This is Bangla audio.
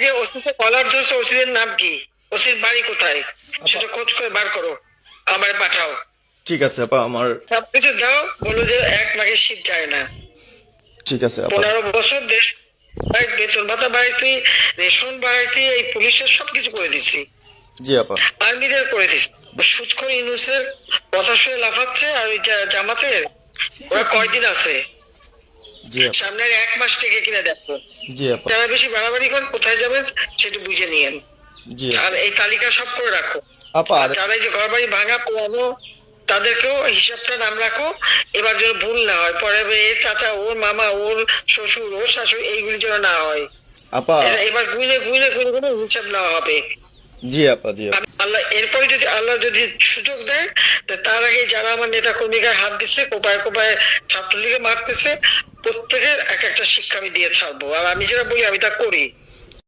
যে ওসিকে কলার ধরছে, ওসির নাম কি, ওসির বাড়ি কোথায়, সেটা খোঁজ করে বার করো, আমারে পাঠাও। ঠিক আছে আপা, আমার সবকিছু দাও, বলো যে 1 মাঘের শীত যায় না। ঠিক আছে আপা। 15 বছর দেশ বেতন ভাতা বাড়াইছি, রেশন বাড়াইছি, এই পুলিশের সবকিছু করে দিছি, জি আপা। আর্মিদের করে দিছি। সুৎখর ইউনুসের কথা শুনে লাফাচ্ছে, আর ওই জামাতের ওরা কয়দিন আছে, জি আপা। সামনের 1 মাস থেকে কিনা দেখো। জি আপা। যারা বেশি বাড়াবাড়ি করেন কোথায় যাবেন সেটা বুঝে নিয়েন, জি আর এই তালিকা সব করে রাখো। আপা। আর যারা এই যে ঘর বাড়ি ভাঙা পোড়ানো, তাদেরকেও হিসাবটা নাম রাখো, এবার যেন ভুল না হয়, পরে এর চাচা, ওর মামা, ওর শ্বশুর, ওর শাশুড়ি, এইগুলি যেন না হয়। আপা। এবার গুনে গুনে গুনে গুনে হিসাব নেওয়া হবে। জি আপা। জি আপা। আল্লাহ এরপরে যদি আল্লাহ যদি সুযোগ দেয়, তার আগে যারা আমার নেতা কর্মীকে হাত দিচ্ছে, কোপায় কোপায় ছাত্রলীগে মারতেছে, প্রত্যেকের এক একটা শিক্ষা আমি দিয়ে ছাড়বো। আর আমি যেটা বলি আমি তা করি।